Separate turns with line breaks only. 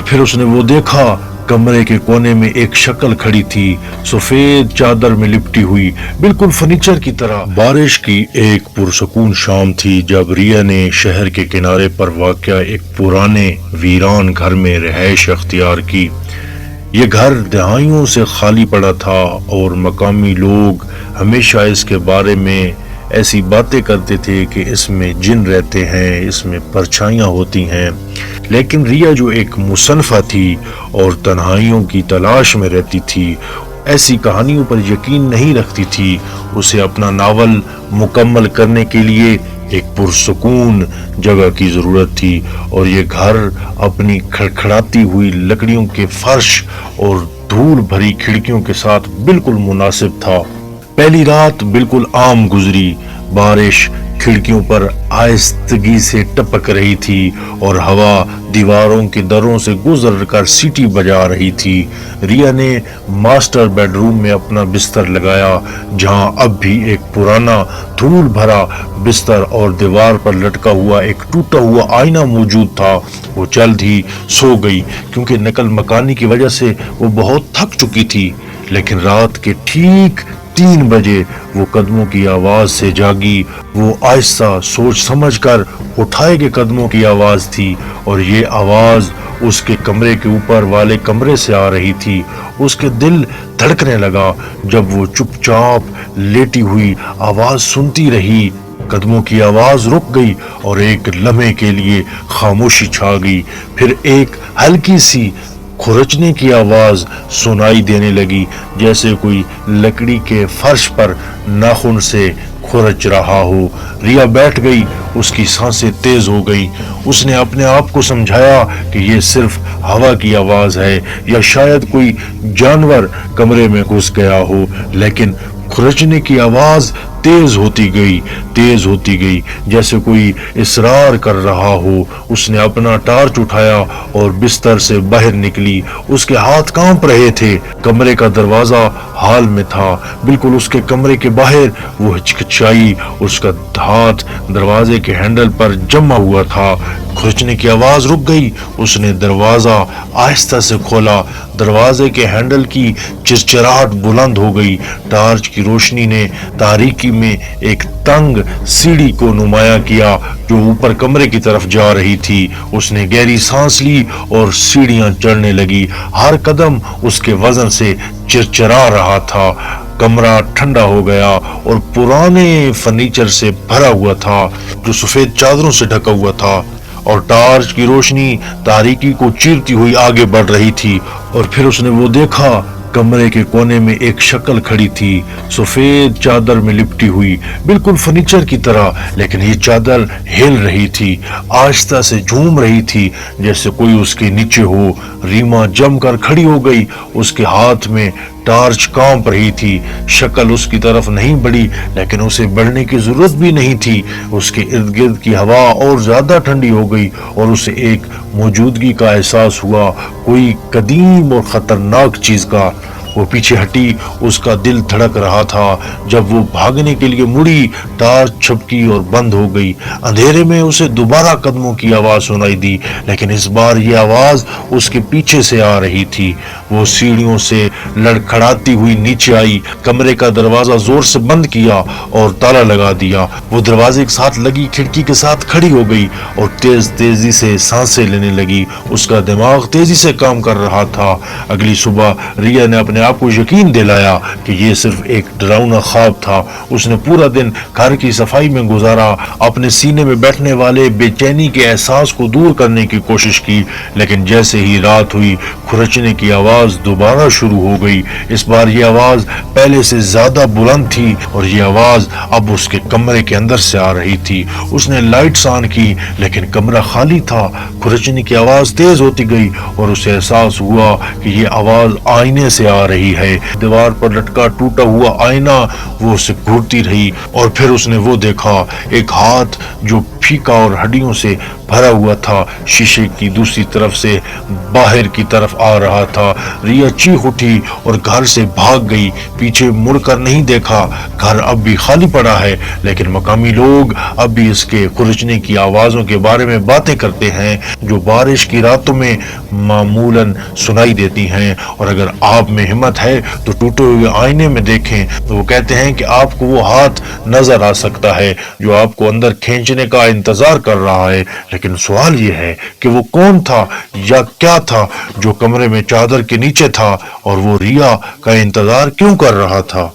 फिर उसने वो देखा, कमरे के कोने में एक शक्ल खड़ी थी, सफेद चादर में लिपटी हुई, बिल्कुल फर्नीचर की तरह। बारिश की एक पुरसकून शाम थी जब रिया ने शहर के किनारे पर वाक़या एक पुराने वीरान घर में रिहाइश अख्तियार की। ये घर दहाइयों से खाली पड़ा था और मकामी लोग हमेशा इसके बारे में ऐसी बातें करते थे कि इसमें जिन रहते हैं, इसमें परछाइयाँ होती हैं। लेकिन रिया जो एक मुसन्फ़ा थी और तन्हाइयों की तलाश में रहती थी, ऐसी कहानियों पर यकीन नहीं रखती थी। उसे अपना नावल मुकम्मल करने के लिए एक पुरसुकून जगह की ज़रूरत थी और ये घर अपनी खड़खड़ाती हुई लकड़ियों के फर्श और धूल भरी खिड़कियों के साथ बिल्कुल मुनासिब था। पहली रात बिल्कुल आम गुजरी। बारिश खिड़कियों पर आहिस्तगी से टपक रही थी और हवा दीवारों के दरों से गुजर कर सीटी बजा रही थी। रिया ने मास्टर बेडरूम में अपना बिस्तर लगाया, जहां अब भी एक पुराना धूल भरा बिस्तर और दीवार पर लटका हुआ एक टूटा हुआ आईना मौजूद था। वो जल्द ही सो गई क्योंकि नकल मकानी की वजह से वो बहुत थक चुकी थी। लेकिन रात के ठीक 3 बजे वो कदमों की आवाज से जागी। वो आहिस्ता सोच समझकर उठाए गए कदमों की आवाज थी और ये आवाज उसके कमरे के ऊपर वाले कमरे से आ रही थी। उसके दिल धड़कने लगा जब वो चुपचाप लेटी हुई आवाज सुनती रही। कदमों की आवाज रुक गई और एक लम्हे के लिए खामोशी छा गई। फिर एक हल्की सी खुरचने की आवाज सुनाई देने लगी, जैसे कोई लकड़ी के फर्श पर नाखून से खुरच रहा हो। रिया बैठ गई, उसकी सांसें तेज हो गई। उसने अपने आप को समझाया कि ये सिर्फ हवा की आवाज है या शायद कोई जानवर कमरे में घुस गया हो। लेकिन खुरचने की आवाज तेज होती गई जैसे कोई इसरार कर रहा हो। उसने अपना टार्च उठाया और बिस्तर से बाहर निकली। उसके हाथ कांप रहे थे। कमरे का दरवाजा हाल में था, बिल्कुल उसके कमरे के बाहर। वो हिचकिचाई, उसका हाथ दरवाजे के हैंडल पर जमा हुआ था। खुरचने की आवाज रुक गई। उसने दरवाजा आहिस्ता से खोला। दरवाजे के हैंडल की चिरचिराहट बुलंद हो गई। टार्च की रोशनी ने तारीकी में एक तंग सीढ़ी को नुमाया किया जो ऊपर कमरे की तरफ जा रही थी। उसने गहरी सांस ली और सीढ़ियां चढ़ने लगी। हर कदम उसके वजन से चिरचिरा रहा था। कमरा ठंडा हो गया और पुराने फर्नीचर से भरा हुआ था जो सफेद चादरों से ढका हुआ था और टार्च की रोशनी तारीकी को चीरती हुई आगे बढ़ रही थी। और फिर उसने वो देखा, कमरे के कोने में एक शक्ल खड़ी थी, सफेद चादर में लिपटी हुई, बिल्कुल फर्नीचर की तरह। लेकिन ये चादर हिल रही थी, आहिस्ता से झूम रही थी, जैसे कोई उसके नीचे हो। रीमा जमकर खड़ी हो गई। उसके हाथ में टार्च कांप रही थी। शक्ल उसकी तरफ नहीं बढ़ी, लेकिन उसे बढ़ने की जरूरत भी नहीं थी। उसके इर्द गिर्द की हवा और ज्यादा ठंडी हो गई और उसे एक मौजूदगी का एहसास हुआ, कोई कदीम और खतरनाक चीज का। वो पीछे हटी, उसका दिल धड़क रहा था। जब वो भागने के लिए मुड़ी, टार्च छपकी और बंद हो गई। अंधेरे में उसे दोबारा कदमों की आवाज सुनाई दी, लेकिन इस बार ये आवाज उसके पीछे से आ रही थी। वो सीढ़ियों से लड़खड़ाती हुई नीचे आई, कमरे का दरवाजा जोर से बंद किया और ताला लगा दिया। वो दरवाजे के साथ लगी खिड़की के साथ खड़ी हो गई और तेजी से सांसें लेने लगी। उसका दिमाग तेजी से काम कर रहा था। अगली सुबह रिया ने अपने आप को यकीन दिलाया कि ये सिर्फ एक डरावना ख्वाब था। उसने पूरा दिन घर की सफाई में गुजारा, अपने सीने में बैठने वाले बेचैनी के एहसास को दूर करने की कोशिश की। लेकिन जैसे ही रात हुई, खुरचने की आवाज दोबारा शुरू हो गई। इस बार ये आवाज पहले से ज्यादा बुलंद थी और ये आवाज अब उसके कमरे के अंदर से आ रही थी। उसने लाइट्स ऑन की, लेकिन कमरा खाली था। खुरचने की आवाज तेज होती गई और उसे एहसास हुआ कि ये आवाज आईने से आ रही है। दीवार पर लटका टूटा हुआ आईना वो उसे घूरती रही और फिर उसने वो देखा, एक हाथ जो फीका और हड्डियों से भरा हुआ था। शीशे की दूसरी तरफ से बाहर की तरफ आ रहा था। रिया चीख उठी और घर से भाग गई, पीछे मुड़कर नहीं देखा। घर अब भी खाली पड़ा है, लेकिन मकामी लोग अब भी इसके खुरचने की आवाजों के बारे में बातें करते हैं जो बारिश की रातों में मामूलन सुनाई देती हैं। और अगर आप में हिम्मत है तो टूटे हुए आईने में देखें, तो वो कहते हैं कि आपको वो हाथ नजर आ सकता है जो आपको अंदर खींचने का इंतजार कर रहा है। लेकिन सवाल ये है कि वो कौन था या क्या था जो कमरे में चादर के नीचे था, और वो रिया का इंतजार क्यों कर रहा था।